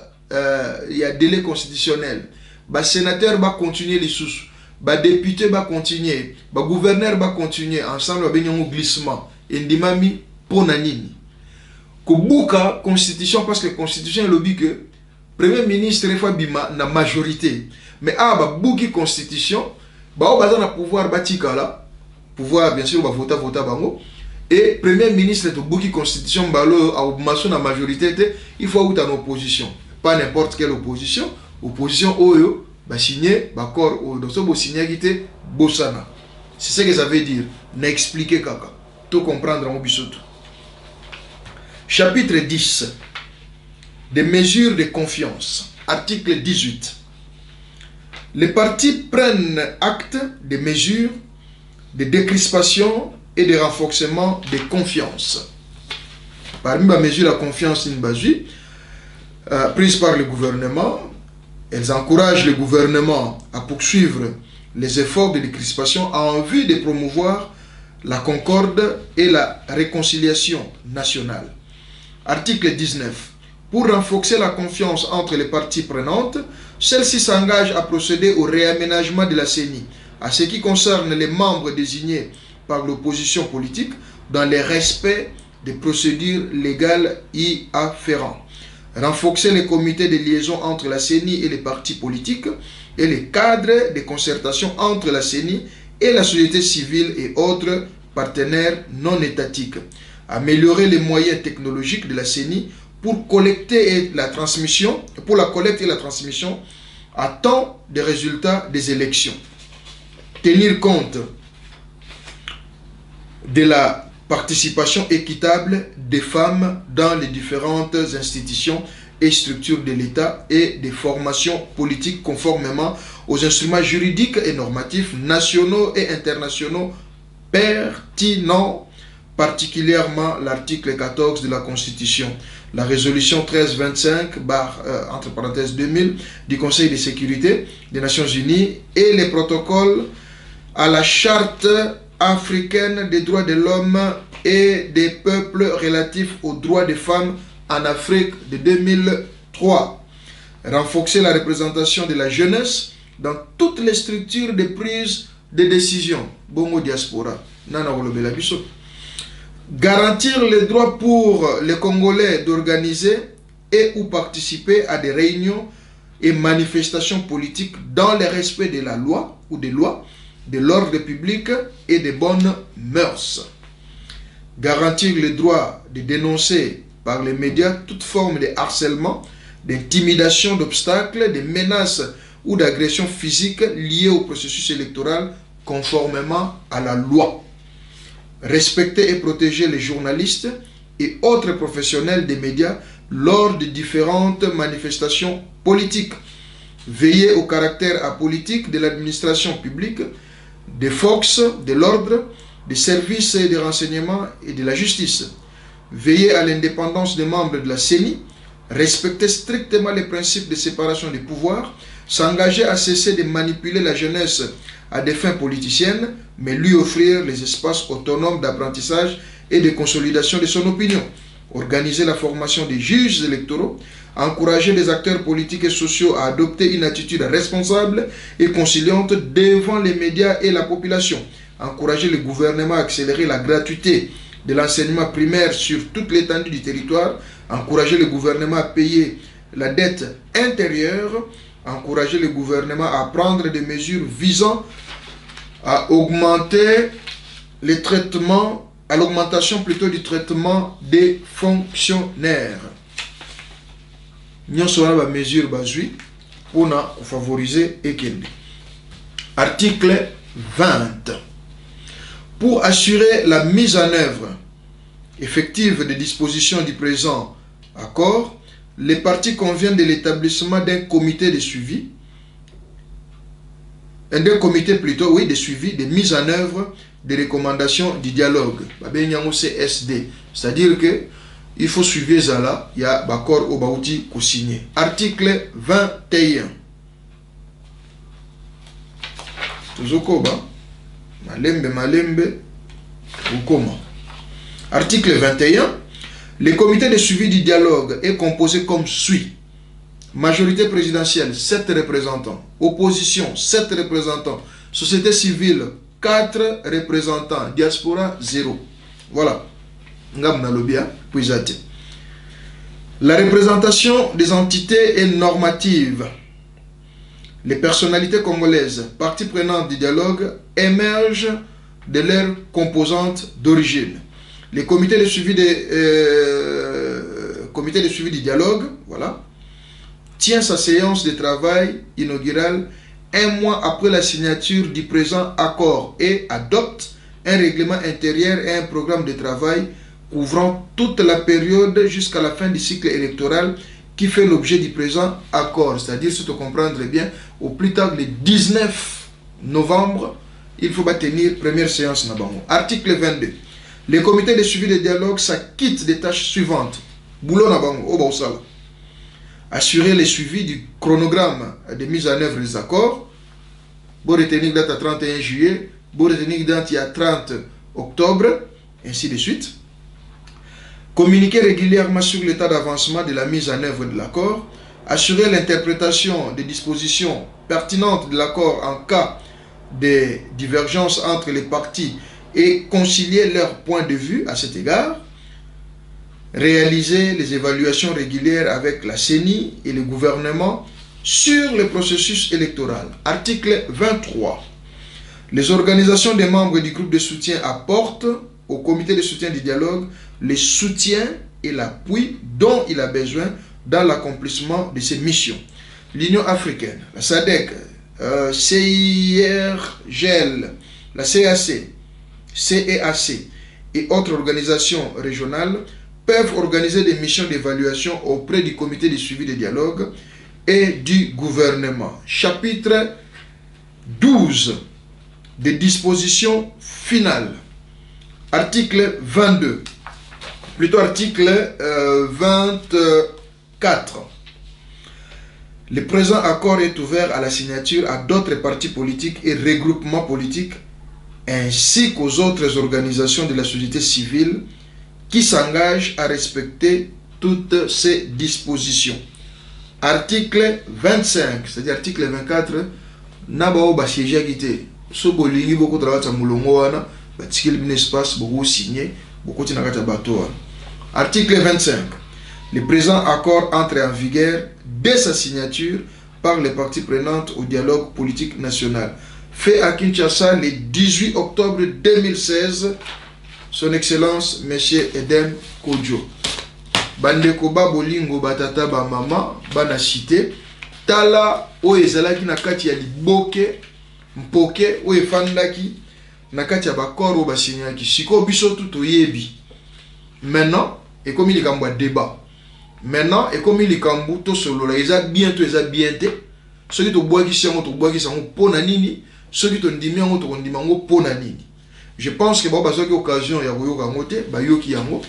ya délai constitutionnel. Ba sénateur va continuer les sous. Ba député va continuer, ba gouverneur va continuer ensemble ba benyango glissement. Ndimami pour nanini. Kubuka constitution parce que constitution est le but que Premier ministre, il faut la majorité. Mais ah, bouki constitution, on a le pouvoir batika là. Pouvoir, bien sûr, on va voter bango. Et premier ministre de bouki constitution, la majorité, il faut être en opposition. Pas n'importe quelle opposition. Opposition, oyo, signer, d'accord, donc ça, signer qui était bossana. C'est ce que ça veut dire. N'expliquer kaka. Tout comprendre en bisoto. Chapitre 10. Des mesures de confiance. Article 18. Les partis prennent acte des mesures de décrispation et de renforcement de confiance. Parmi les mesures de confiance prises par le gouvernement, elles encouragent le gouvernement à poursuivre les efforts de décrispation en vue de promouvoir la concorde et la réconciliation nationale. Article 19. Pour renforcer la confiance entre les parties prenantes, celle-ci s'engage à procéder au réaménagement de la CENI, à ce qui concerne les membres désignés par l'opposition politique, dans le respect des procédures légales y afférentes. Renforcer les comités de liaison entre la CENI et les partis politiques et les cadres de concertation entre la CENI et la société civile et autres partenaires non étatiques. Améliorer les moyens technologiques de la CENI pour la collecte et la transmission à temps des résultats des élections. Tenir compte de la participation équitable des femmes dans les différentes institutions et structures de l'État et des formations politiques conformément aux instruments juridiques et normatifs nationaux et internationaux pertinents, particulièrement l'article 14 de la Constitution, la résolution 1325 entre parenthèses 2000 du Conseil de sécurité des Nations Unies et les protocoles à la charte africaine des droits de l'homme et des peuples relatifs aux droits des femmes en Afrique de 2003. Renforcer la représentation de la jeunesse dans toutes les structures de prise de décision. Bongo diaspora. Nana wolobela biso. Garantir les droits pour les Congolais d'organiser et ou participer à des réunions et manifestations politiques dans le respect de la loi ou des lois, de l'ordre public et des bonnes mœurs. Garantir le droit de dénoncer par les médias toute forme de harcèlement, d'intimidation, d'obstacles, de menaces ou d'agressions physiques liées au processus électoral conformément à la loi. Respecter et protéger les journalistes et autres professionnels des médias lors de différentes manifestations politiques. Veiller au caractère apolitique de l'administration publique, des forces de l'ordre, des services de renseignement et de la justice. Veiller à l'indépendance des membres de la CENI, respecter strictement les principes de séparation des pouvoirs, s'engager à cesser de manipuler la jeunesse à des fins politiciennes, mais lui offrir les espaces autonomes d'apprentissage et de consolidation de son opinion. Organiser la formation des juges électoraux, encourager les acteurs politiques et sociaux à adopter une attitude responsable et conciliante devant les médias et la population. Encourager le gouvernement à accélérer la gratuité de l'enseignement primaire sur toute l'étendue du territoire. Encourager le gouvernement à payer la dette intérieure. Encourager le gouvernement à prendre des mesures visant à augmenter les traitements, à l'augmentation plutôt du traitement des fonctionnaires. Nous avons la mesure basée pour favoriser Ekende. Article 20. Pour assurer la mise en œuvre effective des dispositions du présent accord, les parties conviennent de l'établissement d'un comité de suivi, de suivi, de mise en œuvre des recommandations du dialogue. CSD. C'est-à-dire que il faut suivre ça là, il y a l'accord au Baouti qui signé. Article 21. Malembe, comment? Article 21. Le comité de suivi du dialogue est composé comme suit. Majorité présidentielle, 7 représentants. Opposition, 7 représentants. Société civile, 4 représentants. Diaspora, 0. Voilà. La représentation des entités est normative. Les personnalités congolaises, parties prenantes du dialogue, émergent de leurs composantes d'origine. Les comités de suivi du dialogue, voilà, tient sa séance de travail inaugurale un mois après la signature du présent accord et adopte un règlement intérieur et un programme de travail couvrant toute la période jusqu'à la fin du cycle électoral qui fait l'objet du présent accord. C'est-à-dire, si tu comprends bien, au plus tard le 19 novembre, il faut tenir première séance. Article 22. Les comités de suivi de dialogue s'acquittent des tâches suivantes. Boulot Nabango, assurer le suivi du chronogramme de mise en œuvre des accords. Bon retenir date à 31 juillet, bon retenir date à 30 octobre, ainsi de suite. Communiquer régulièrement sur l'état d'avancement de la mise en œuvre de l'accord. Assurer l'interprétation des dispositions pertinentes de l'accord en cas de divergence entre les parties et concilier leurs points de vue à cet égard. Réaliser les évaluations régulières avec la CENI et le gouvernement sur le processus électoral. Article 23. Les organisations des membres du groupe de soutien apportent au comité de soutien du dialogue le soutien et l'appui dont il a besoin dans l'accomplissement de ses missions. L'Union africaine, la SADC, CIRGL, la CAC, CEAC et autres organisations régionales peuvent organiser des missions d'évaluation auprès du comité de suivi de dialogue et du gouvernement. Chapitre 12 des dispositions finales. Article 22. Plutôt article 24. Le présent accord est ouvert à la signature à d'autres partis politiques et regroupements politiques ainsi qu'aux autres organisations de la société civile qui s'engagent à respecter toutes ces dispositions. Article 25, c'est-à-dire article 24, Nabao Basiéja Gité, Sobolingi beaucoup de travail à Moulongoana, Batikil bin espace, beaucoup signé, beaucoup de Nakata Batoa. Article 25. Le présent accord entre en vigueur dès sa signature par les parties prenantes au dialogue politique national. Fait à Kinshasa le 18 octobre 2016, Son Excellence M. Edem Kodjo. Bandeko ba bolingo batata ba mama bana cité tala o ezalaki na kati ya liboke mpoke o efandaki na kati ya bakoro basinyaki siko biso tout yebi. Maintenant et comme il y a débat. Maintenant et comme il y a to solo la eza bientôt te ceux qui to bois qui sont pona nini ceux qui to ndimi ngo to ndima ngo pona nini. Je pense que ba zoki occasion ya koyoka ngote ba yoki yango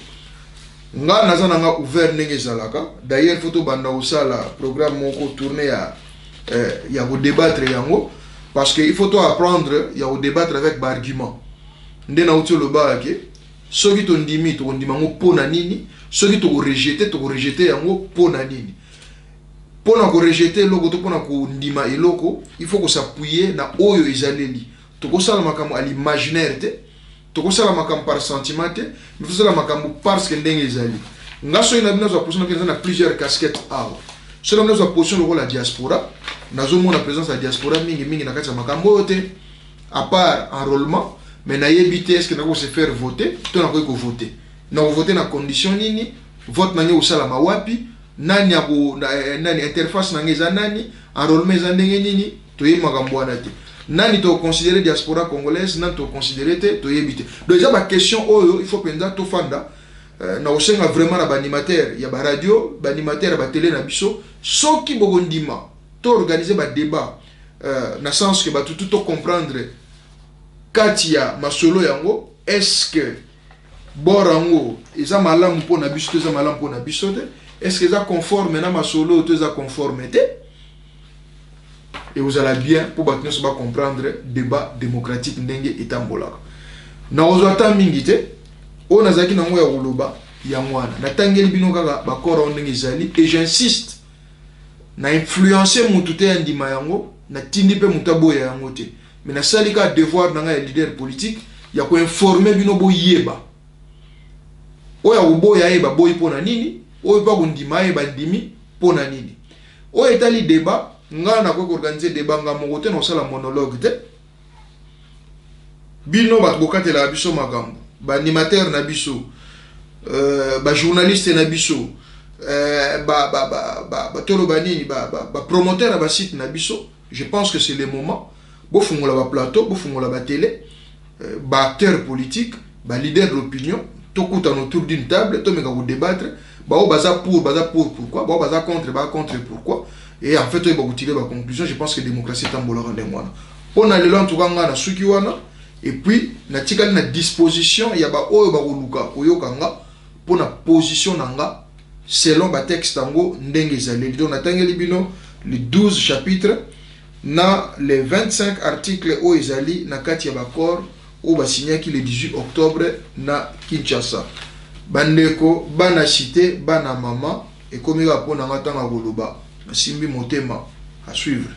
nga nazana nga ouvert ndenge zalaka. D'ailleurs photo banda osala programme moko tourner ya ko débattre yango parce que il faut to apprendre ya ko débattre avec ba argument ndena uti lo ba ke ceux qui to ndimi to ndima ngo pona nini ceux qui to rejeter yango pona nini pona ko rejeter loko to pona ko ndima eloko il faut ko s'appuyer na oyo ezaleli to ko sala makamo à l'imaginaire te to ko sala makamo par sentiment te mais to sala makamo parce que ndenge ezali ngaso ina bino za position que na plusieurs casquettes awa cela nous a position le rôle la diaspora nazo mona présence la diaspora mingi na kati ya makambo te à part enrôlement mais na yebite est-ce que na ko se faire voter to na ko voter na voter na condition nini vote na nge usala mawapi nani ako nani interface na ngeza nani enrôlement za ndenge nini to yeba makambo wana te nani to considérer diaspora congolaise nani to considérer te to yebite donc ça ma question oyo il faut penza to fanda na osenga vraiment na animateur ya ba radio ba animateur ba télé na biso soki bogondima to organiser ba débat na sens que ba tout comprendre katia masolo yango est-ce que borango eza malamu pona biso to eza malamu pona biso te est-ce que ça conforme na masolo to eza conformité et vous allez bien pour battre nous pas comprendre débat démocratique ndenge etambolaka na ozata mingite on azaki nango ya koloba ya mwana natangeli bino kaka bakora ndenge ezali et j'insiste na influencer mutu te ndima yango na tindi pe mutabo ya yango te mais na salika devoir nanga ya leader politique ya ko informer bino bo yeba oya ubo ya yeba boy pona nini oyo pa kondima ye bandimi pona nini oyo etali débat nga na ko organiser débat nga moko te na sala monologue te bino ba bokatela biso makambo ba animateur na biso ba journaliste na biso tolo banini ba promoteur ba site na biso. Je pense que c'est le moment bo fungola ba plateau bo fungola ba télé ba acteur politique ba leader d'opinion tokuta autour d'une table to meka ko débattre ba o baza pour pourquoi ba o baza contre pourquoi et en fait to ba ko tirer ba conclusion. Je pense que démocratie tambola rende mwana pona lelo en tout cas nga na suki wana et puis na tikali na disposition ya ba oyo ba koluka oyokanga pona position nanga selon ba texte tango ndenge ezali. Donc natangeli bino les 12 chapitres na les 25 articles o ezali na kati ya bakor o ba signaki le 18 octobre na Kinshasa. Bandeko bana cité bana mama et comme il va pona ngata ngoloba simbi motema à suivre.